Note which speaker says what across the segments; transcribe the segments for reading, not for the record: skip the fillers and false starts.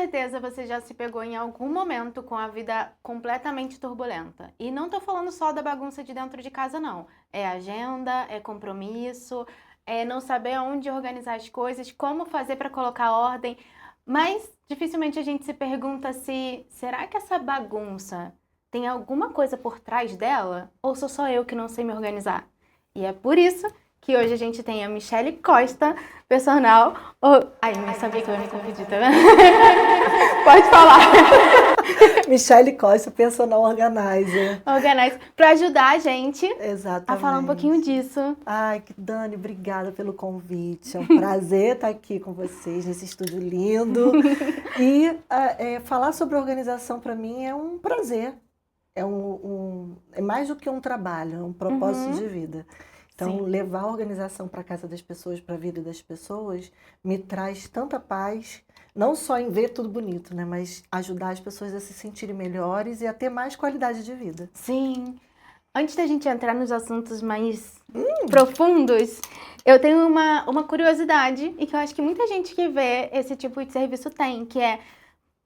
Speaker 1: certeza você já se pegou em algum momento com a vida completamente turbulenta. E não tô falando só da bagunça de dentro de casa, não. É agenda, é compromisso, é não saber onde organizar as coisas, como fazer para colocar ordem. Mas dificilmente a gente se pergunta se será que essa bagunça tem alguma coisa por trás dela? Ou sou só eu que não sei me organizar? E é por isso que hoje a gente tem a Michele Costa, personal. Ai, nem sabia que eu ia me confundir, tá vendo? Pode falar.
Speaker 2: Michele Costa, personal organizer.
Speaker 1: Organize, para ajudar a gente
Speaker 2: Exatamente.
Speaker 1: a falar um pouquinho disso.
Speaker 2: Ai, Dani, obrigada pelo convite. É um prazer estar aqui com vocês nesse estúdio lindo. E falar sobre organização para mim é um prazer. É mais do que um trabalho, é um propósito de vida. Então, levar a organização para a casa das pessoas, para a vida das pessoas, me traz tanta paz, não só em ver tudo bonito, né, mas ajudar as pessoas a se sentirem melhores e a ter mais qualidade de vida.
Speaker 1: Sim. Antes da gente entrar nos assuntos mais profundos, eu tenho uma curiosidade e que eu acho que muita gente que vê esse tipo de serviço tem, que é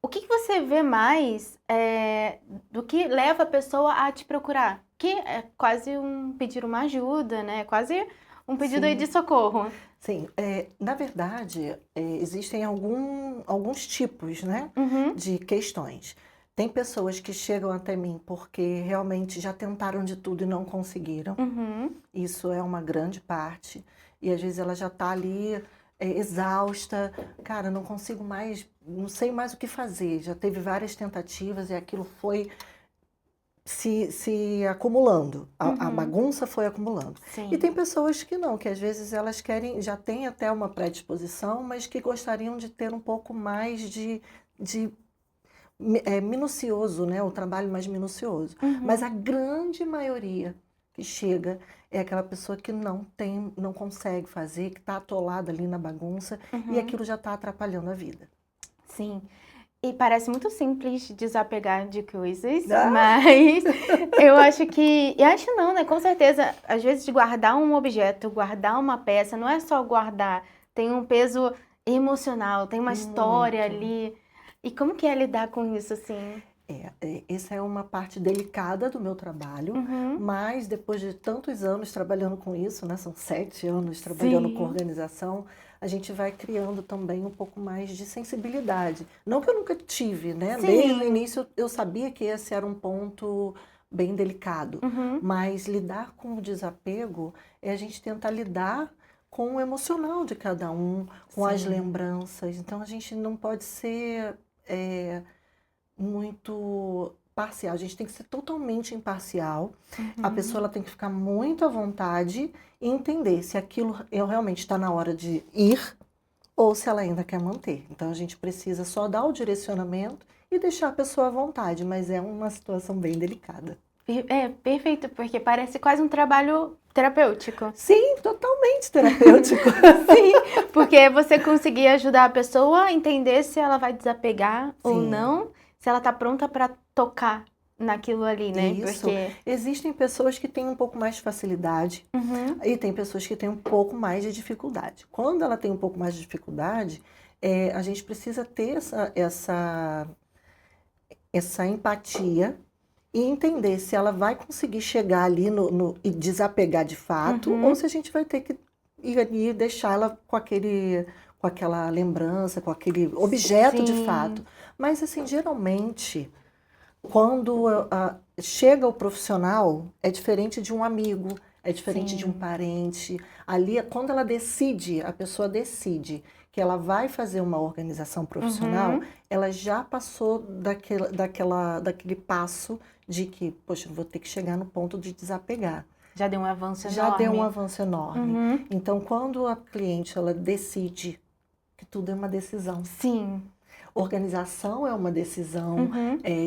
Speaker 1: o que você vê mais do que leva a pessoa a te procurar? Que é quase um pedir uma ajuda, né? Quase um pedido aí de socorro.
Speaker 2: Sim, na verdade, existem alguns tipos, né, de questões. Tem pessoas que chegam até mim porque realmente já tentaram de tudo e não conseguiram. Isso é uma grande parte. E às vezes ela já está ali exausta. Cara, não consigo mais, não sei mais o que fazer. Já teve várias tentativas e aquilo foi se acumulando. A bagunça foi acumulando.
Speaker 1: Sim.
Speaker 2: E tem pessoas que não, que às vezes elas querem, já têm até uma predisposição, mas que gostariam de ter um pouco mais de minucioso, né? O trabalho mais minucioso. Mas a grande maioria que chega é aquela pessoa que não consegue fazer, que está atolada ali na bagunça e aquilo já está atrapalhando a vida.
Speaker 1: Sim. E parece muito simples desapegar de coisas, mas eu acho que... Eu acho não, né? Com certeza, às vezes guardar um objeto, guardar uma peça, não é só guardar. Tem um peso emocional, tem uma história ali. E como que é lidar com isso, assim?
Speaker 2: Essa é uma parte delicada do meu trabalho, mas depois de tantos anos trabalhando com isso, né? São 7 anos trabalhando com organização, a gente vai criando também um pouco mais de sensibilidade. Não que eu nunca tive, né? Desde o início eu sabia que esse era um ponto bem delicado, mas lidar com o desapego é a gente tentar lidar com o emocional de cada um, com as lembranças. Então a gente não pode ser muito parcial, a gente tem que ser totalmente imparcial. A pessoa ela tem que ficar muito à vontade e entender se aquilo realmente está na hora de ir ou se ela ainda quer manter. Então a gente precisa só dar o direcionamento e deixar a pessoa à vontade, mas é uma situação bem delicada.
Speaker 1: É perfeito, porque parece quase um trabalho terapêutico.
Speaker 2: Sim, totalmente terapêutico.
Speaker 1: Sim, porque você conseguir ajudar a pessoa a entender se ela vai desapegar ou não, se ela tá pronta para tocar naquilo ali, né?
Speaker 2: Isso.
Speaker 1: Porque
Speaker 2: Existem pessoas que têm um pouco mais de facilidade e tem pessoas que têm um pouco mais de dificuldade. Quando ela tem um pouco mais de dificuldade, a gente precisa ter essa empatia e entender se ela vai conseguir chegar ali e desapegar de fato ou se a gente vai ter que ir ali e deixar ela com aquela lembrança, com aquele objeto de fato. Mas assim, geralmente, quando chega o profissional, é diferente de um amigo, é diferente de um parente. Ali, quando ela decide, a pessoa decide que ela vai fazer uma organização profissional, ela já passou daquele passo de que, poxa, eu vou ter que chegar no ponto de desapegar.
Speaker 1: Já deu um avanço enorme.
Speaker 2: Já deu um avanço enorme. Então, quando a cliente ela decide, que tudo é uma decisão.
Speaker 1: Sim.
Speaker 2: Organização é uma decisão,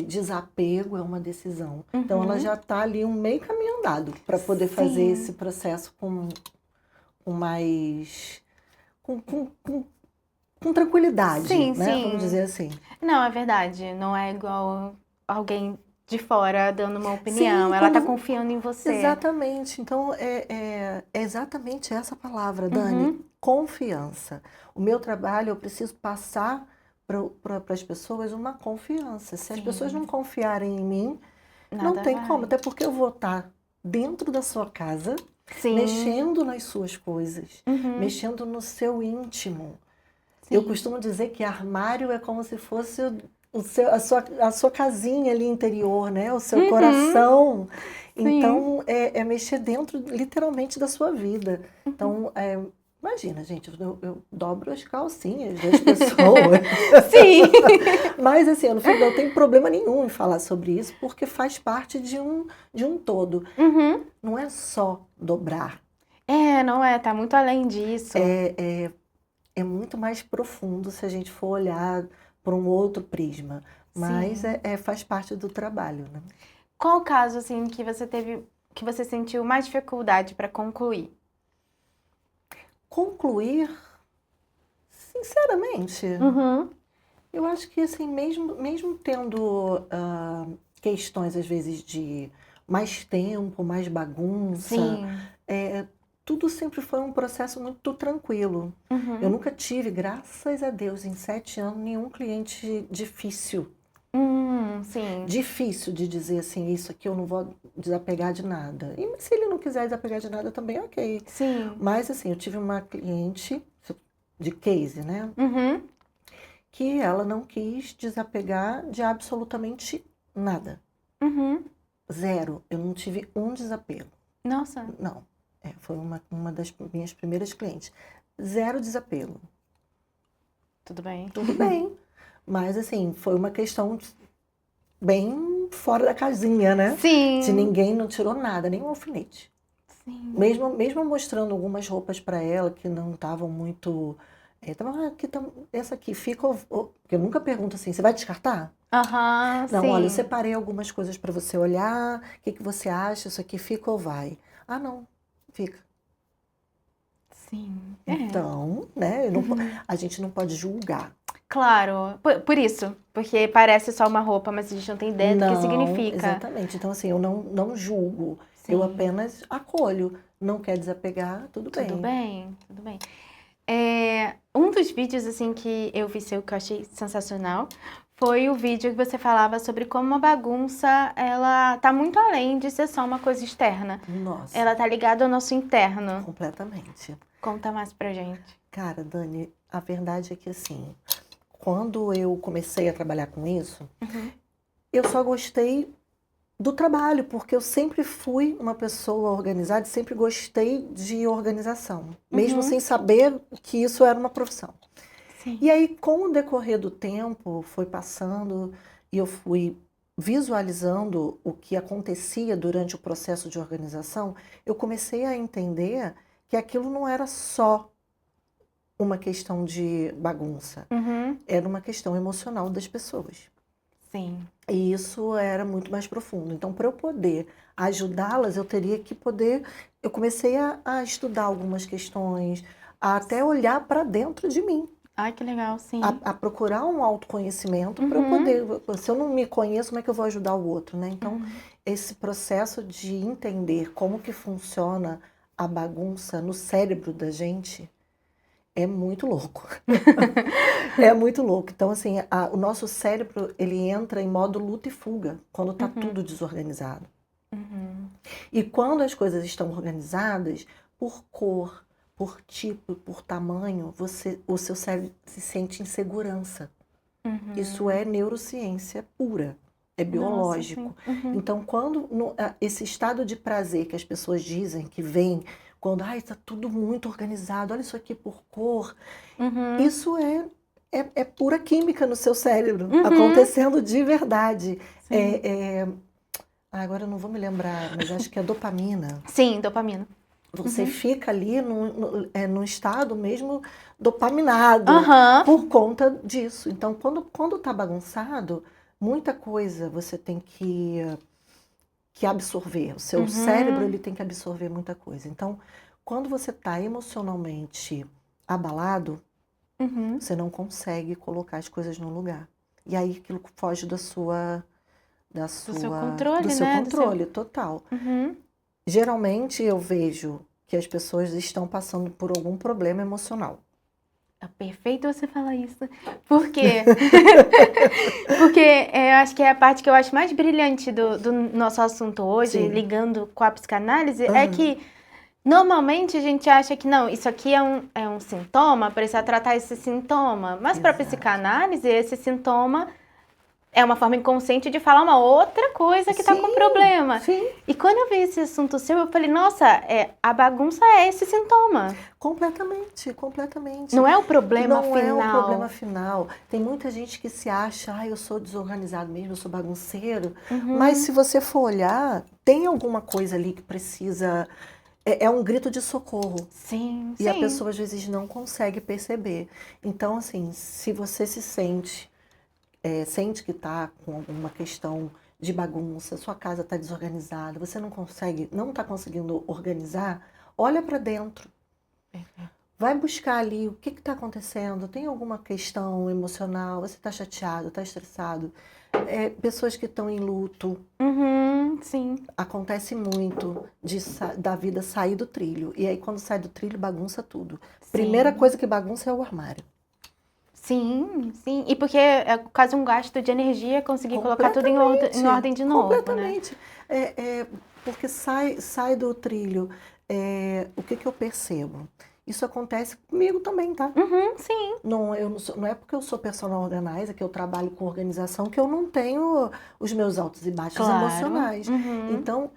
Speaker 2: desapego é uma decisão. Então, ela já está ali um meio caminho andado para poder fazer esse processo com mais... com tranquilidade, né? Vamos dizer assim.
Speaker 1: Não, é verdade. Não é igual alguém de fora dando uma opinião. Ela está confiando em você.
Speaker 2: Exatamente. Então, é exatamente essa palavra, Dani. Confiança. O meu trabalho, eu preciso passar para as pessoas uma confiança. Se as
Speaker 1: Sim.
Speaker 2: pessoas não confiarem em mim, não
Speaker 1: Nada
Speaker 2: tem
Speaker 1: vai.
Speaker 2: como. Até porque eu vou estar dentro da sua casa,
Speaker 1: Sim.
Speaker 2: mexendo nas suas coisas,
Speaker 1: Uhum.
Speaker 2: mexendo no seu íntimo.
Speaker 1: Sim.
Speaker 2: Eu costumo dizer que armário é como se fosse a sua casinha ali interior, né? O seu coração. Então, é mexer dentro, literalmente, da sua vida. Então, imagina, gente, eu dobro as calcinhas das pessoas.
Speaker 1: Sim.
Speaker 2: Mas, assim, eu não tenho problema nenhum em falar sobre isso, porque faz parte de um todo.
Speaker 1: Uhum.
Speaker 2: Não é só dobrar.
Speaker 1: Não é, tá muito além disso.
Speaker 2: É muito mais profundo se a gente for olhar por um outro prisma. Mas
Speaker 1: Sim.
Speaker 2: faz parte do trabalho, né?
Speaker 1: Qual o caso, assim, que você sentiu mais dificuldade para concluir?
Speaker 2: Concluir, sinceramente,
Speaker 1: Uhum.
Speaker 2: eu acho que assim, mesmo tendo questões às vezes de mais tempo, mais bagunça,
Speaker 1: Sim.
Speaker 2: tudo sempre foi um processo muito tranquilo.
Speaker 1: Uhum.
Speaker 2: Eu nunca tive, graças a Deus, em 7 anos, nenhum cliente difícil.
Speaker 1: Sim.
Speaker 2: Difícil de dizer assim, isso aqui eu não vou desapegar de nada. E se ele não quiser desapegar de nada também, ok.
Speaker 1: Sim.
Speaker 2: Mas assim, eu tive uma cliente de case, né?
Speaker 1: Uhum.
Speaker 2: Que ela não quis desapegar de absolutamente nada.
Speaker 1: Uhum.
Speaker 2: Zero. Eu não tive um desapego.
Speaker 1: Nossa.
Speaker 2: Não. Foi uma das minhas primeiras clientes. Zero desapego.
Speaker 1: Tudo bem.
Speaker 2: Tudo bem. Mas assim, foi uma questão bem fora da casinha, né?
Speaker 1: Sim.
Speaker 2: De ninguém não tirou nada, nem um alfinete.
Speaker 1: Sim.
Speaker 2: Mesmo mostrando algumas roupas para ela que não estavam muito. Essa aqui fica. Porque eu nunca pergunto assim, você vai descartar?
Speaker 1: Aham,
Speaker 2: Não, olha, eu
Speaker 1: sim.
Speaker 2: separei algumas coisas para você olhar. O que você acha? Isso aqui fica ou vai? Ah, não, fica.
Speaker 1: Sim.
Speaker 2: Então, né? A gente não pode julgar.
Speaker 1: Claro. Por isso. Porque parece só uma roupa, mas a gente não tem ideia do que
Speaker 2: Não,
Speaker 1: significa.
Speaker 2: exatamente. Então, assim, eu não julgo. Eu
Speaker 1: Sim.
Speaker 2: apenas acolho. Não quer desapegar, tudo bem.
Speaker 1: Tudo bem, tudo bem. Um dos vídeos, assim, que eu vi seu, que eu achei sensacional, foi o vídeo que você falava sobre como uma bagunça, ela tá muito além de ser só uma coisa externa.
Speaker 2: Nossa,
Speaker 1: Ela tá ligada ao nosso interno.
Speaker 2: completamente.
Speaker 1: Conta mais pra gente.
Speaker 2: Cara, Dani, a verdade é que, assim, quando eu comecei a trabalhar com isso, eu só gostei do trabalho, porque eu sempre fui uma pessoa organizada e sempre gostei de organização, mesmo sem saber que isso era uma profissão.
Speaker 1: Sim.
Speaker 2: E aí, com o decorrer do tempo, foi passando e eu fui visualizando o que acontecia durante o processo de organização, eu comecei a entender que aquilo não era só uma questão de bagunça, era uma questão emocional das pessoas.
Speaker 1: Sim.
Speaker 2: E isso era muito mais profundo. Então, para eu poder ajudá-las, eu teria que poder. Eu comecei a estudar algumas questões, a até olhar para dentro de mim,
Speaker 1: Ai, que legal, sim.
Speaker 2: a procurar um autoconhecimento para eu poder. Se eu não me conheço, como é que eu vou ajudar o outro, né? Então, esse processo de entender como que funciona a bagunça no cérebro da gente é muito louco. É muito louco. Então, assim, o nosso cérebro, ele entra em modo luta e fuga, quando está tudo desorganizado. E quando as coisas estão organizadas, por cor, por tipo, por tamanho, o seu cérebro se sente em segurança. Isso é neurociência pura, é biológico. Então, quando esse estado de prazer que as pessoas dizem que vem, quando está tudo muito organizado, olha isso aqui por cor, isso é pura química no seu cérebro, acontecendo de verdade. Agora eu não vou me lembrar, mas acho que é dopamina.
Speaker 1: Sim, dopamina.
Speaker 2: Você fica ali num estado mesmo dopaminado por conta disso. Então, quando tá bagunçado, muita coisa você tem que absorver. O seu cérebro ele tem que absorver muita coisa. Então, quando você está emocionalmente abalado, você não consegue colocar as coisas no lugar. E aí aquilo foge do seu
Speaker 1: controle, né?
Speaker 2: controle total. Geralmente eu vejo que as pessoas estão passando por algum problema emocional.
Speaker 1: É perfeito você falar isso. Por quê? Porque eu acho que é a parte que eu acho mais brilhante do nosso assunto hoje,
Speaker 2: Sim.
Speaker 1: ligando com a psicanálise, é
Speaker 2: Aham.
Speaker 1: que normalmente a gente acha que não, isso aqui é um sintoma, precisa tratar esse sintoma. Mas para a
Speaker 2: Exato.
Speaker 1: psicanálise, esse sintoma é uma forma inconsciente de falar uma outra coisa que tá com
Speaker 2: Sim,
Speaker 1: problema.
Speaker 2: sim.
Speaker 1: E quando eu vi esse assunto seu, eu falei, nossa, a bagunça é esse sintoma.
Speaker 2: Completamente, completamente.
Speaker 1: Não é o problema
Speaker 2: Não é o problema
Speaker 1: final.
Speaker 2: final. Tem muita gente que se acha, eu sou desorganizado mesmo, eu sou bagunceiro.
Speaker 1: Uhum.
Speaker 2: Mas se você for olhar, tem alguma coisa ali que precisa. É um grito de socorro.
Speaker 1: Sim,
Speaker 2: E a
Speaker 1: sim.
Speaker 2: pessoa às vezes não consegue perceber. Então, assim, se você se sente que está com alguma questão de bagunça, sua casa está desorganizada, você não está conseguindo organizar, olha para dentro. Vai buscar ali o que está acontecendo. Tem alguma questão emocional? Você está chateado, está estressado? Pessoas que estão em luto.
Speaker 1: Uhum, sim.
Speaker 2: Acontece muito da vida sair do trilho. E aí, quando sai do trilho, bagunça tudo. Primeira
Speaker 1: Sim.
Speaker 2: coisa que bagunça é o armário.
Speaker 1: Sim, sim. E porque é quase um gasto de energia conseguir colocar tudo em ordem de novo, né?
Speaker 2: Completamente. Porque sai do trilho. O que eu percebo? Isso acontece comigo também, tá?
Speaker 1: Uhum, sim.
Speaker 2: Não é porque eu sou personal organizer, que eu trabalho com organização, que eu não tenho os meus altos e baixos
Speaker 1: Claro.
Speaker 2: emocionais.
Speaker 1: Uhum.
Speaker 2: Então,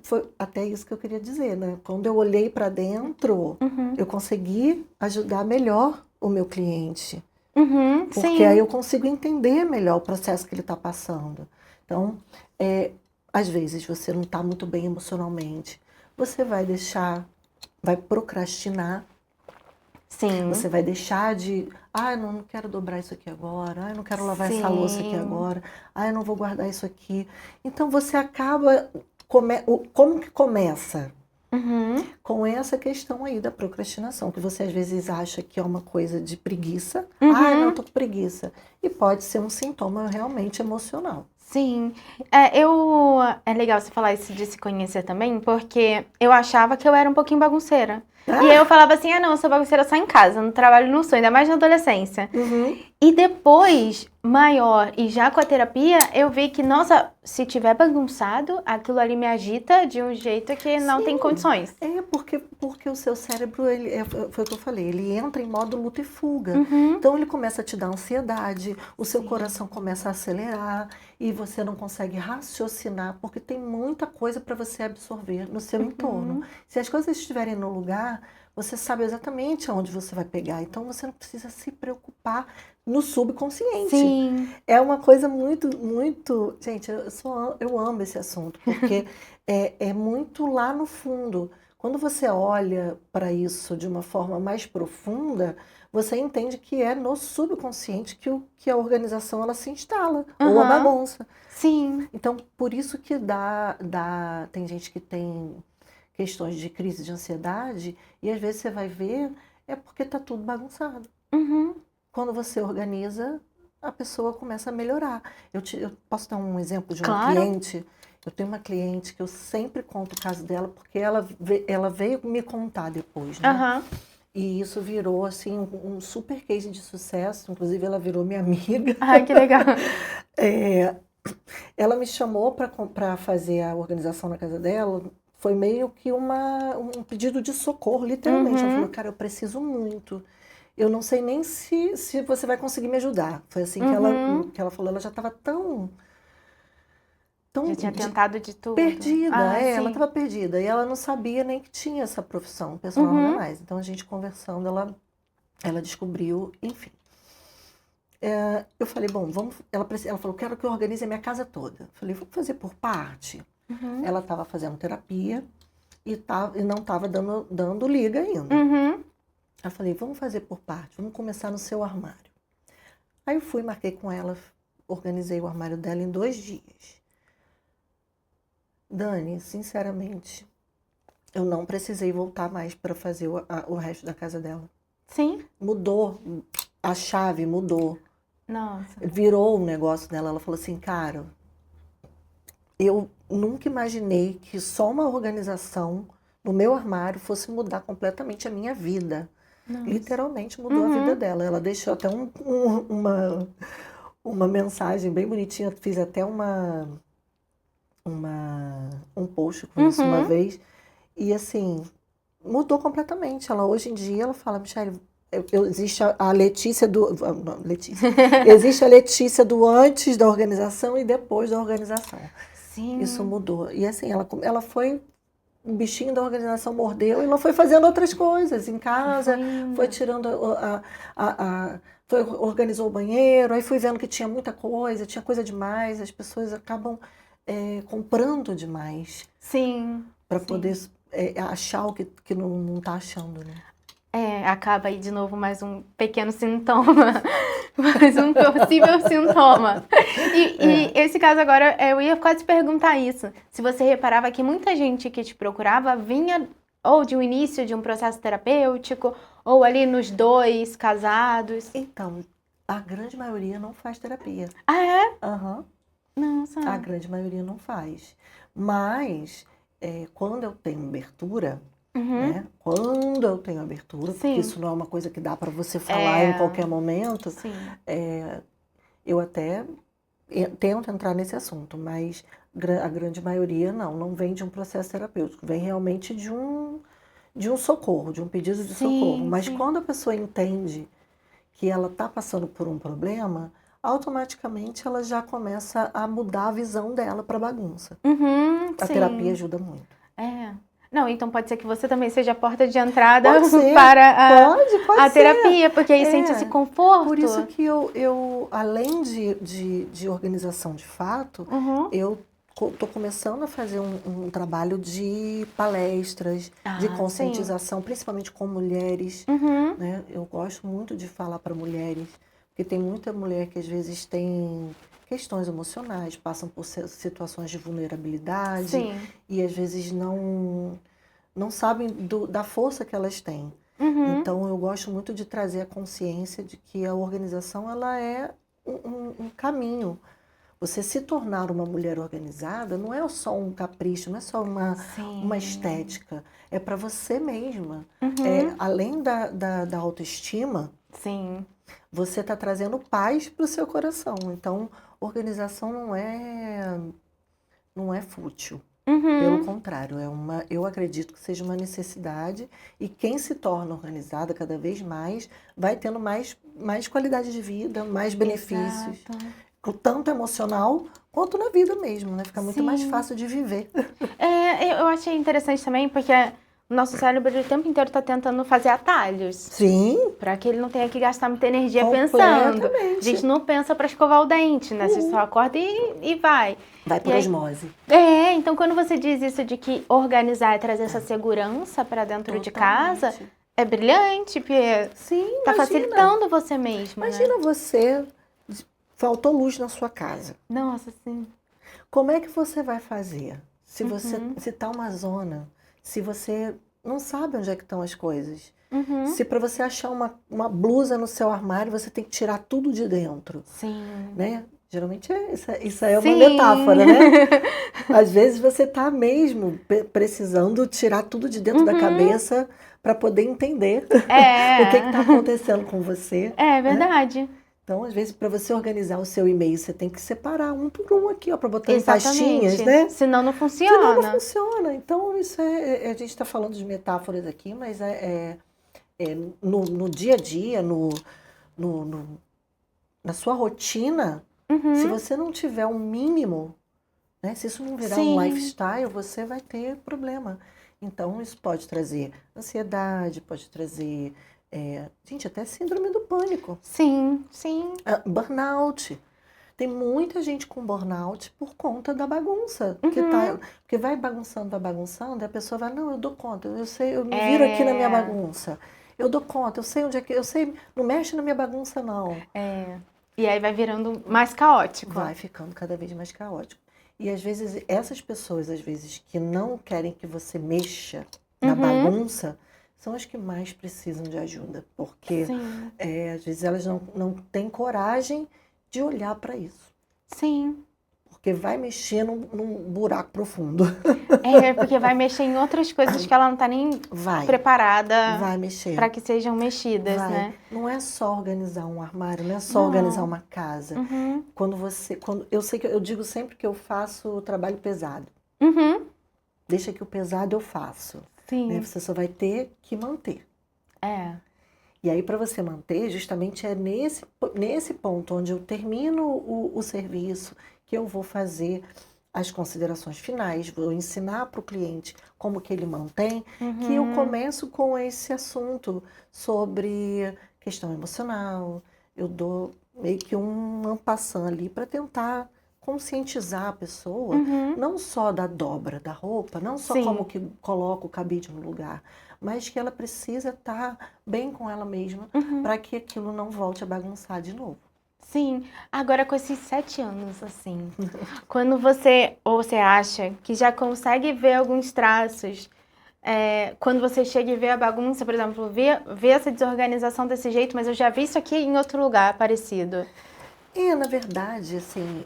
Speaker 2: foi até isso que eu queria dizer, né? Quando eu olhei para dentro,
Speaker 1: Uhum.
Speaker 2: eu consegui ajudar melhor o meu cliente.
Speaker 1: Uhum,
Speaker 2: Porque
Speaker 1: sim.
Speaker 2: aí eu consigo entender melhor o processo que ele está passando. Então, às vezes você não está muito bem emocionalmente, você vai procrastinar.
Speaker 1: Sim.
Speaker 2: Você vai deixar de, não quero dobrar isso aqui agora, não quero lavar essa
Speaker 1: Sim.
Speaker 2: louça aqui agora, eu não vou guardar isso aqui. Então você acaba, como que começa?
Speaker 1: Uhum.
Speaker 2: Com essa questão aí da procrastinação, que você às vezes acha que é uma coisa de preguiça.
Speaker 1: Uhum.
Speaker 2: Não, eu tô com preguiça. E pode ser um sintoma realmente emocional.
Speaker 1: Sim. É legal você falar isso de se conhecer também, porque eu achava que eu era um pouquinho bagunceira. E aí eu falava assim, não, eu sou bagunceira só em casa, no trabalho não sou, ainda mais na adolescência.
Speaker 2: Uhum.
Speaker 1: E depois, maior, e já com a terapia, eu vi que, nossa, se tiver bagunçado, aquilo ali me agita de um jeito que não tem condições.
Speaker 2: Porque o seu cérebro, foi o que eu falei, ele entra em modo luta e fuga.
Speaker 1: Uhum.
Speaker 2: Então ele começa a te dar ansiedade, o seu coração começa a acelerar e você não consegue raciocinar, porque tem muita coisa para você absorver no seu entorno. Se as coisas estiverem no lugar, você sabe exatamente aonde você vai pegar. Então você não precisa se preocupar no subconsciente.
Speaker 1: Sim.
Speaker 2: É uma coisa muito, muito... Gente, eu amo esse assunto, porque é muito lá no fundo. Quando você olha para isso de uma forma mais profunda, você entende que é no subconsciente que a organização ela se instala, ou a bagunça.
Speaker 1: Sim.
Speaker 2: Então, por isso que tem gente que tem questões de crise de ansiedade, e às vezes você vai ver, é porque está tudo bagunçado.
Speaker 1: Uhum.
Speaker 2: Quando você organiza, a pessoa começa a melhorar. Eu posso dar um exemplo de uma
Speaker 1: Claro.
Speaker 2: cliente? Eu tenho uma cliente que eu sempre conto o caso dela, porque ela veio me contar depois, né?
Speaker 1: Aham.
Speaker 2: E isso virou, assim, um super case de sucesso. Inclusive, ela virou minha amiga.
Speaker 1: Ai, que legal.
Speaker 2: Ela me chamou para fazer a organização na casa dela. Foi meio que um pedido de socorro, literalmente. Ela falou, cara, eu preciso muito. Eu não sei nem se você vai conseguir me ajudar. Foi assim que ela falou. Ela já estava tão
Speaker 1: Já tinha tentado de tudo.
Speaker 2: perdida. Ela
Speaker 1: sim.
Speaker 2: estava perdida. E ela não sabia nem que tinha essa profissão, personal organizer. Então, a gente conversando, ela descobriu, enfim. Eu falei, bom, ela falou, quero que eu organize a minha casa toda. Eu falei, vamos fazer por parte. Ela estava fazendo terapia e não estava dando liga ainda. Eu falei, vamos fazer por parte, vamos começar no seu armário. Aí eu fui, marquei com ela, organizei o armário dela em 2 dias. Dani, sinceramente, eu não precisei voltar mais para fazer o resto da casa dela.
Speaker 1: Sim.
Speaker 2: Mudou, a chave mudou.
Speaker 1: Nossa.
Speaker 2: Virou um negócio dela. Ela falou assim, cara, eu nunca imaginei que só uma organização no meu armário fosse mudar completamente a minha vida.
Speaker 1: Nossa.
Speaker 2: Literalmente mudou a vida
Speaker 1: Uhum.
Speaker 2: dela. Ela deixou até uma mensagem bem bonitinha. Fiz até um post com isso uma
Speaker 1: Uhum.
Speaker 2: vez. E assim, mudou completamente. Ela hoje em dia, ela fala, Michele, existe a Letícia do... Não, Letícia. Existe a Letícia do antes da organização e depois da organização. Isso
Speaker 1: Sim.
Speaker 2: mudou. E assim, ela foi... O bichinho da organização mordeu e ela foi fazendo outras coisas em casa,
Speaker 1: Foi
Speaker 2: foi
Speaker 1: indo.
Speaker 2: tirando organizou o banheiro, aí fui vendo que tinha muita coisa, tinha coisa demais, as pessoas acabam comprando demais
Speaker 1: Sim.
Speaker 2: para
Speaker 1: Sim.
Speaker 2: poder achar o que não está achando, né?
Speaker 1: Acaba aí de novo mais um pequeno sintoma, mais um possível sintoma. E esse caso agora, eu ia quase perguntar isso. Se você reparava que muita gente que te procurava vinha ou de um início de um processo terapêutico, ou ali nos dois casados.
Speaker 2: Então, a grande maioria não faz terapia.
Speaker 1: Ah, é?
Speaker 2: Aham. A
Speaker 1: Nossa.
Speaker 2: grande maioria não faz. Mas, quando eu tenho abertura,
Speaker 1: Uhum.
Speaker 2: né? Quando eu tenho abertura, porque
Speaker 1: Sim.
Speaker 2: isso não é uma coisa que dá para você falar em qualquer momento,
Speaker 1: Sim.
Speaker 2: eu até tento entrar nesse assunto, mas a grande maioria não vem de um processo terapêutico, vem realmente de um socorro, de um pedido de socorro.
Speaker 1: Sim,
Speaker 2: Mas
Speaker 1: sim.
Speaker 2: quando a pessoa entende que ela está passando por um problema, automaticamente ela já começa a mudar a visão dela para a bagunça.
Speaker 1: Uhum,
Speaker 2: A terapia
Speaker 1: sim.
Speaker 2: ajuda muito.
Speaker 1: Não, então pode ser que você também seja a porta de entrada
Speaker 2: Pode ser,
Speaker 1: para
Speaker 2: pode
Speaker 1: a
Speaker 2: ser.
Speaker 1: terapia, porque aí sente esse
Speaker 2: Por isso
Speaker 1: conforto.
Speaker 2: que eu além de organização de fato,
Speaker 1: Uhum.
Speaker 2: eu estou começando a fazer um trabalho de palestras, de
Speaker 1: Ah, sim.
Speaker 2: conscientização, principalmente com mulheres,
Speaker 1: Uhum.
Speaker 2: né? Eu gosto muito de falar para mulheres, porque tem muita mulher que às vezes tem questões emocionais, passam por situações de vulnerabilidade
Speaker 1: Sim.
Speaker 2: e às vezes não sabem da força que elas têm.
Speaker 1: Uhum.
Speaker 2: Então, eu gosto muito de trazer a consciência de que a organização ela é um caminho. Você se tornar uma mulher organizada não é só um capricho, não é só uma
Speaker 1: Sim.
Speaker 2: estética. É para você mesma.
Speaker 1: Uhum.
Speaker 2: Além da autoestima,
Speaker 1: Sim.
Speaker 2: você está trazendo paz para o seu coração. Então, organização não é fútil. Pelo
Speaker 1: Uhum.
Speaker 2: contrário, eu acredito que seja uma necessidade e quem se torna organizada cada vez mais vai tendo mais qualidade de vida, mais benefícios,
Speaker 1: Exato.
Speaker 2: tanto emocional quanto na vida mesmo, né? Fica muito mais
Speaker 1: Sim.
Speaker 2: fácil de viver.
Speaker 1: Eu achei interessante também, porque o nosso cérebro o tempo inteiro está tentando fazer atalhos.
Speaker 2: Sim,
Speaker 1: Para que ele não tenha que gastar muita energia pensando. A
Speaker 2: completamente.
Speaker 1: gente não pensa para escovar o dente, né? Você só acorda e vai.
Speaker 2: Vai
Speaker 1: E
Speaker 2: por
Speaker 1: aí,
Speaker 2: osmose.
Speaker 1: então quando você diz isso de que organizar é trazer essa segurança para dentro de casa,
Speaker 2: Totalmente.
Speaker 1: é brilhante, porque
Speaker 2: Sim,
Speaker 1: tá
Speaker 2: imagina.
Speaker 1: facilitando você mesma, né?
Speaker 2: Imagina você, faltou luz na sua casa.
Speaker 1: Nossa, sim.
Speaker 2: Como é que você vai fazer? Se você
Speaker 1: Uhum.
Speaker 2: se tá uma zona, se você não sabe onde é que estão as coisas.
Speaker 1: Uhum.
Speaker 2: Se para você achar uma blusa no seu armário, você tem que tirar tudo de dentro,
Speaker 1: Sim.
Speaker 2: né? Geralmente isso aí é uma
Speaker 1: Sim.
Speaker 2: metáfora, né? Às vezes você tá mesmo precisando tirar tudo de dentro da
Speaker 1: Uhum.
Speaker 2: cabeça para poder entender o que
Speaker 1: É.
Speaker 2: está acontecendo com você,
Speaker 1: É
Speaker 2: né?
Speaker 1: verdade.
Speaker 2: Então, às vezes, para você organizar o seu e-mail, você tem que separar um por um aqui, ó, para botar em pastinhas,
Speaker 1: Exatamente.
Speaker 2: né?
Speaker 1: Senão não
Speaker 2: Senão não
Speaker 1: funciona.
Speaker 2: funciona. Então, isso a gente está falando de metáforas aqui, mas no dia a dia, no- no- na sua rotina, se
Speaker 1: Uhum.
Speaker 2: você não tiver um mínimo, né? Se isso não virar um
Speaker 1: Sim.
Speaker 2: lifestyle, você vai ter problema. Então, isso pode trazer ansiedade, pode trazer, gente, até síndrome do pânico,
Speaker 1: Sim. Sim.
Speaker 2: burnout. Tem muita gente com burnout por conta da bagunça,
Speaker 1: Uhum.
Speaker 2: porque vai bagunçando, e a pessoa vai, não, eu dou conta, eu sei, eu me viro aqui na minha
Speaker 1: É.
Speaker 2: bagunça. Eu dou conta, eu sei onde é que, eu sei, não mexe na minha bagunça não.
Speaker 1: É. E aí vai virando mais caótico.
Speaker 2: Vai ficando cada vez mais caótico. E às vezes essas pessoas, às vezes que não querem que você mexa na
Speaker 1: Uhum.
Speaker 2: bagunça, são as que mais precisam de ajuda, porque
Speaker 1: Sim.
Speaker 2: às vezes elas não têm coragem de olhar para isso.
Speaker 1: Sim.
Speaker 2: porque vai mexer num buraco profundo.
Speaker 1: Porque vai mexer em outras coisas que ela não tá nem
Speaker 2: Vai
Speaker 1: preparada
Speaker 2: mexer.
Speaker 1: para que sejam mexidas,
Speaker 2: Vai.
Speaker 1: né?
Speaker 2: Não é só organizar um armário, não é só
Speaker 1: Não.
Speaker 2: organizar uma casa.
Speaker 1: Uhum.
Speaker 2: Eu sei que eu digo sempre que eu faço trabalho pesado.
Speaker 1: Uhum.
Speaker 2: Deixa que o pesado eu faço,
Speaker 1: Sim.
Speaker 2: né? Você só vai ter que manter.
Speaker 1: É.
Speaker 2: E aí, para você manter, justamente é nesse ponto onde eu termino o serviço que eu vou fazer as considerações finais, vou ensinar para o cliente como que ele mantém, que eu começo com esse assunto sobre questão emocional. Eu dou meio que um ampassando ali para tentar conscientizar a pessoa, não só da dobra da roupa, não só
Speaker 1: Sim.
Speaker 2: como que coloca o cabide no lugar, mas que ela precisa estar bem com ela mesma para que aquilo não volte a bagunçar de novo.
Speaker 1: Sim. Agora, com esses 7 anos, assim, quando você acha que já consegue ver alguns traços, quando você chega e vê a bagunça, por exemplo, vê essa desorganização desse jeito, mas eu já vi isso aqui em outro lugar parecido.
Speaker 2: Na verdade, assim,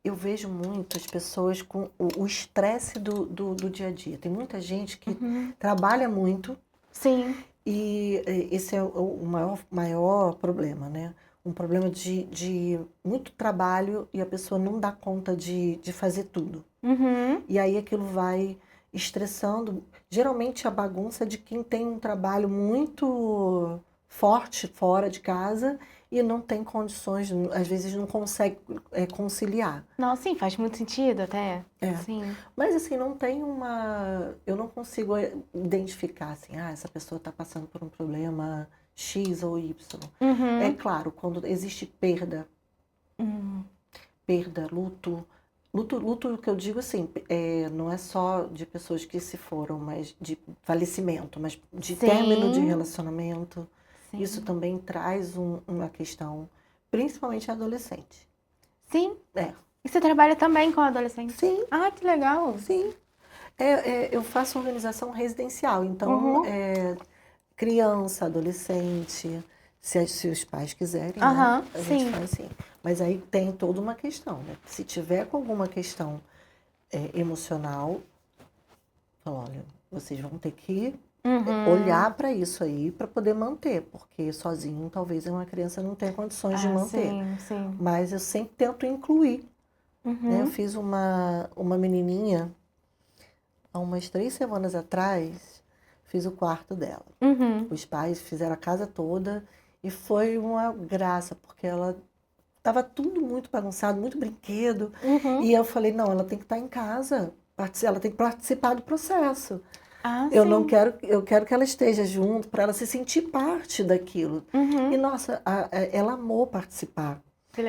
Speaker 2: eu vejo muito as pessoas com o estresse do dia a dia. Tem muita gente que trabalha muito.
Speaker 1: Sim.
Speaker 2: E esse é o maior problema, né? Um problema de muito trabalho e a pessoa não dá conta de fazer tudo. E aí aquilo vai estressando. Geralmente a bagunça é de quem tem um trabalho muito forte fora de casa e não tem condições, às vezes não consegue conciliar.
Speaker 1: Não, sim, faz muito sentido até.
Speaker 2: É.
Speaker 1: Sim.
Speaker 2: Mas assim, não tem eu não consigo identificar assim, essa pessoa está passando por um problema X ou Y. É claro, quando existe perda, luto que eu digo assim, não é só de pessoas que se foram, mas de falecimento, mas de término de relacionamento.
Speaker 1: Sim.
Speaker 2: Isso também traz uma questão, principalmente adolescente.
Speaker 1: Sim.
Speaker 2: É.
Speaker 1: E você trabalha também com adolescente?
Speaker 2: Sim.
Speaker 1: Ah, que legal.
Speaker 2: Sim. Eu faço organização residencial, então criança, adolescente, se os pais quiserem, né, a gente faz sim. Mas aí tem toda uma questão, né? Se tiver com alguma questão emocional, olha, vocês vão ter que olhar para isso aí para poder manter, porque sozinho talvez uma criança não tenha condições de manter.
Speaker 1: Sim.
Speaker 2: Mas eu sempre tento incluir. Né? Eu fiz uma menininha há umas 3 semanas atrás, fiz o quarto dela. Os pais fizeram a casa toda e foi uma graça, porque ela estava tudo muito bagunçado, muito brinquedo. E eu falei, não, ela tem que estar em casa, ela tem que participar do processo. Eu quero que ela esteja junto para ela se sentir parte daquilo. E nossa, ela amou participar.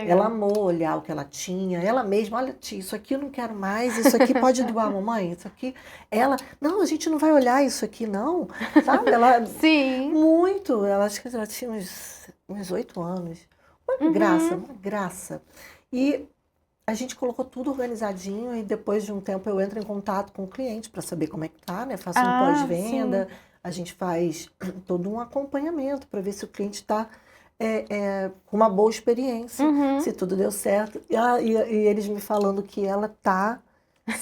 Speaker 2: Ela amou olhar o que ela tinha, ela mesma, olha, tia, isso aqui eu não quero mais, isso aqui pode doar, mamãe, isso aqui, não, a gente não vai olhar isso aqui, não, sabe? Ela, muito, acho que ela tinha uns 8 anos, uma graça. E a gente colocou tudo organizadinho e depois de um tempo eu entro em contato com o cliente para saber como é que tá, né? Faço um pós-venda, a gente faz todo um acompanhamento para ver se o cliente está com uma boa experiência, se tudo deu certo. E eles me falando que ela tá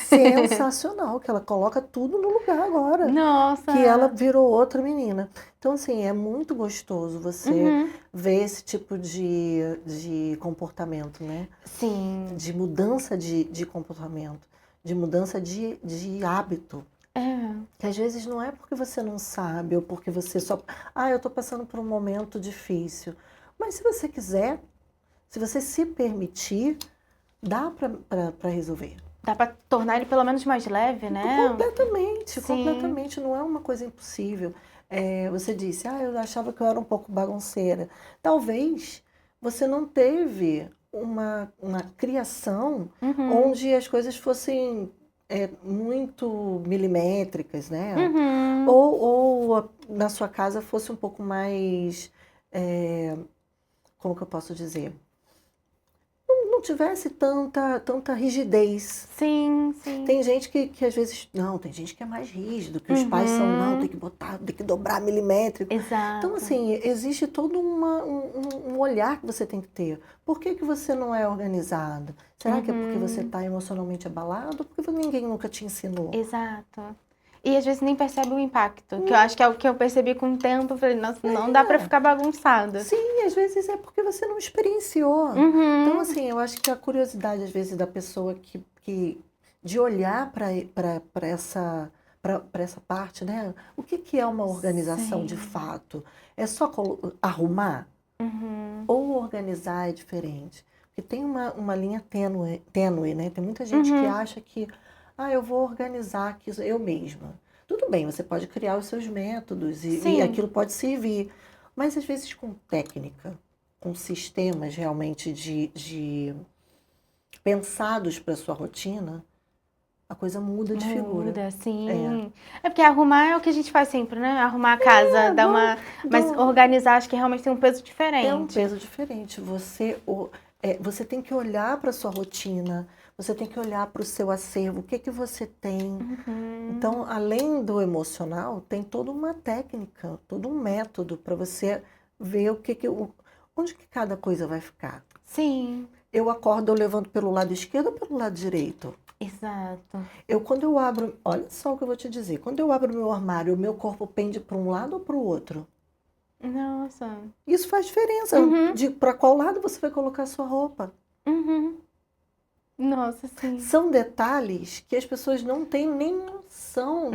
Speaker 2: sensacional, que ela coloca tudo no lugar agora.
Speaker 1: Nossa!
Speaker 2: Que ela virou outra menina. Então, assim, é muito gostoso você ver esse tipo de comportamento, né?
Speaker 1: Sim.
Speaker 2: De mudança de comportamento, de mudança de hábito. Que às vezes não é porque você não sabe ou porque você só... eu estou passando por um momento difícil. Mas se você quiser, se você se permitir, dá para resolver.
Speaker 1: Dá para tornar ele pelo menos mais leve, né?
Speaker 2: Completamente. Não é uma coisa impossível. Você disse, eu achava que eu era um pouco bagunceira. Talvez você não teve uma criação onde as coisas fossem muito milimétricas, né? Ou na sua casa fosse um pouco mais, como que eu posso dizer? não tivesse tanta rigidez.
Speaker 1: Sim, sim.
Speaker 2: Tem gente que às vezes, não, tem gente que é mais rígido, que os pais são, não, tem que botar, tem que dobrar milimétrico. Então,
Speaker 1: Exato.
Speaker 2: assim, existe todo um olhar que você tem que ter. Por que que você não é organizado? Será que é porque você está emocionalmente abalado ou porque ninguém nunca te ensinou?
Speaker 1: Exato. E às vezes nem percebe o impacto, que eu acho que é o que eu percebi com o tempo. Eu falei, nossa, não dá pra ficar bagunçado.
Speaker 2: Sim, às vezes é porque você não experienciou. Então, assim, eu acho que a curiosidade, às vezes, da pessoa de olhar para essa parte, né? O que é uma organização de
Speaker 1: Sim.
Speaker 2: fato? É só arrumar?
Speaker 1: Uhum.
Speaker 2: Ou organizar é diferente? Porque tem uma linha tênue, né? Tem muita gente que acha que, eu vou organizar aqui eu mesma. Tudo bem, você pode criar os seus métodos e
Speaker 1: Sim.
Speaker 2: aquilo pode servir. Mas às vezes com técnica, com sistemas realmente pensados para a sua rotina, a coisa muda de figura.
Speaker 1: Muda, sim. É porque arrumar é o que a gente faz sempre, né? Arrumar a casa, dar uma... Mas organizar acho que realmente tem um peso diferente.
Speaker 2: É um peso diferente. Você tem que olhar para a sua rotina, você tem que olhar para o seu acervo, o que que você tem. Então, além do emocional, tem toda uma técnica, todo um método para você ver onde que cada coisa vai ficar.
Speaker 1: Sim.
Speaker 2: Eu acordo, eu levanto pelo lado esquerdo ou pelo lado direito?
Speaker 1: Exato.
Speaker 2: Quando eu abro, olha só o que eu vou te dizer, quando eu abro meu armário, o meu corpo pende para um lado ou para o outro?
Speaker 1: Nossa.
Speaker 2: Isso faz diferença de para qual lado você vai colocar a sua roupa.
Speaker 1: Nossa, sim.
Speaker 2: São detalhes que as pessoas não têm nem noção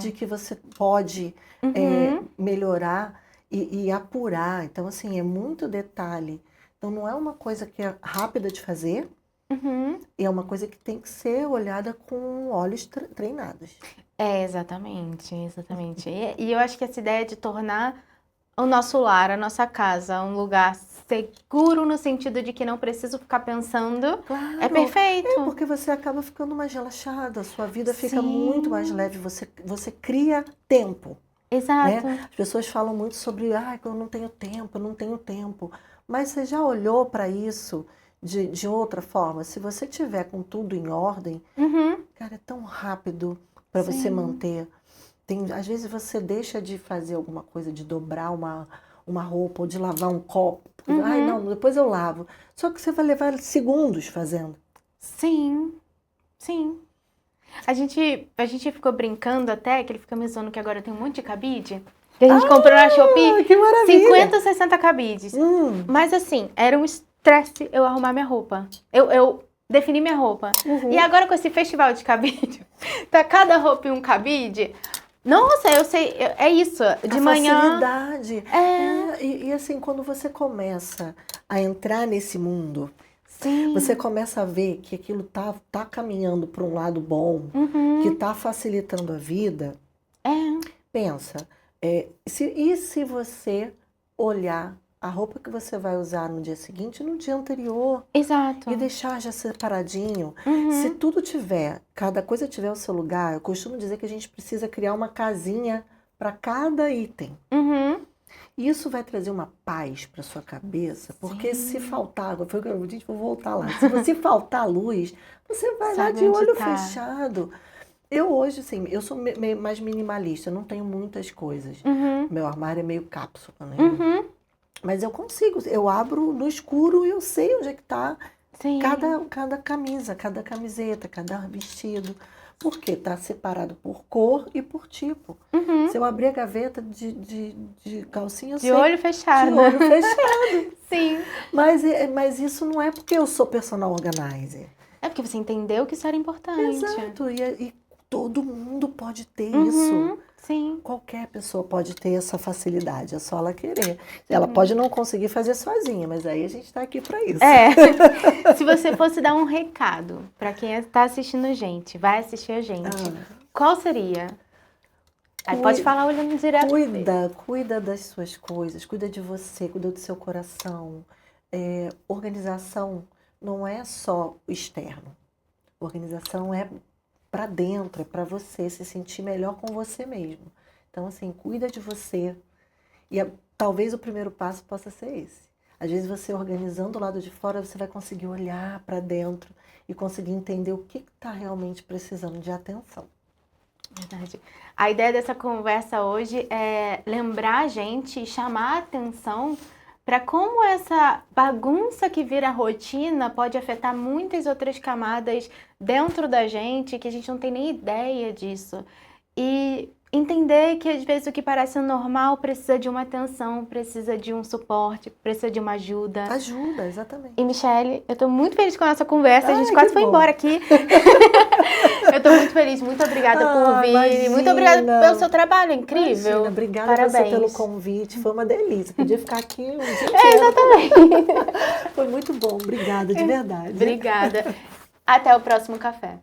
Speaker 2: de que você pode melhorar e apurar. Então, assim, é muito detalhe. Então, não é uma coisa que é rápida de fazer, e é uma coisa que tem que ser olhada com olhos treinados.
Speaker 1: É, exatamente, exatamente. E eu acho que essa ideia de tornar o nosso lar, a nossa casa, um lugar seguro no sentido de que não preciso ficar pensando,
Speaker 2: Claro,
Speaker 1: é perfeito.
Speaker 2: porque você acaba ficando mais relaxada, a sua vida fica muito mais leve, você cria tempo.
Speaker 1: Exato.
Speaker 2: Né? As pessoas falam muito sobre, eu não tenho tempo, eu não tenho tempo. Mas você já olhou para isso de outra forma? Se você tiver com tudo em ordem, cara, é tão rápido para você manter. Às vezes você deixa de fazer alguma coisa, de dobrar uma roupa ou de lavar um copo. Não, depois eu lavo. Só que você vai levar segundos fazendo.
Speaker 1: Sim, sim. A gente ficou brincando até, que ele fica me zoando que agora tem um monte de cabide. Que a gente comprou na Shopee.
Speaker 2: Que maravilha!
Speaker 1: 50, 60 cabides. Mas assim, era um estresse eu arrumar minha roupa. Eu defini minha roupa. E agora com esse festival de cabide, tá cada roupa em um cabide. Nossa, eu sei, é isso. De manhã.
Speaker 2: Facilidade. E assim, quando você começa a entrar nesse mundo, você começa a ver que aquilo tá caminhando para um lado bom, que tá facilitando a vida. Pensa, e se você olhar a roupa que você vai usar no dia seguinte, no dia anterior.
Speaker 1: Exato.
Speaker 2: E deixar já separadinho. Se tudo cada coisa tiver o seu lugar, eu costumo dizer que a gente precisa criar uma casinha para cada item. E isso vai trazer uma paz para sua cabeça, porque se faltar água, gente, vou voltar lá. Se você faltar luz, você vai lá de olho fechado. Eu hoje, assim, eu sou mais minimalista, eu não tenho muitas coisas. Meu armário é meio cápsula, né? Mas eu consigo, eu abro no escuro e eu sei onde é que tá cada camisa, cada camiseta, cada vestido. Porque tá separado por cor e por tipo. Se eu abrir a gaveta de calcinha, eu sei.
Speaker 1: De olho fechado.
Speaker 2: De olho fechado.
Speaker 1: Sim.
Speaker 2: Mas isso não é porque eu sou personal organizer.
Speaker 1: É porque você entendeu que isso era importante.
Speaker 2: Exato. E todo mundo pode ter isso.
Speaker 1: Sim.
Speaker 2: Qualquer pessoa pode ter essa facilidade, é só ela querer. Ela pode não conseguir fazer sozinha, mas aí a gente está aqui para isso.
Speaker 1: Se você fosse dar um recado para quem está assistindo a gente, vai assistir a gente, qual seria? Aí pode falar olhando direto.
Speaker 2: Cuida das suas coisas, cuida de você, cuida do seu coração. Organização não é só o externo. Organização é para dentro, é para você se sentir melhor com você mesmo. Então, assim, cuida de você. E talvez o primeiro passo possa ser esse. Às vezes você organizando o lado de fora, você vai conseguir olhar para dentro e conseguir entender o que está realmente precisando de atenção.
Speaker 1: Verdade. A ideia dessa conversa hoje é lembrar a gente e chamar a atenção para como essa bagunça que vira rotina pode afetar muitas outras camadas dentro da gente, que a gente não tem nem ideia disso. E entender que às vezes o que parece normal precisa de uma atenção, precisa de um suporte, precisa de uma ajuda.
Speaker 2: Ajuda, exatamente.
Speaker 1: E Michele, eu tô muito feliz com a nossa conversa. A gente
Speaker 2: Ai,
Speaker 1: quase
Speaker 2: que
Speaker 1: foi
Speaker 2: bom.
Speaker 1: embora aqui. Eu tô muito feliz. Muito obrigada por vir.
Speaker 2: Imagina.
Speaker 1: Muito obrigada pelo seu trabalho, incrível.
Speaker 2: Imagina, obrigada a
Speaker 1: Parabéns.
Speaker 2: você pelo convite. Foi uma delícia. Podia ficar aqui um dia inteiro.
Speaker 1: Exatamente.
Speaker 2: Foi muito bom. Obrigada, de verdade.
Speaker 1: Obrigada. Até o próximo café.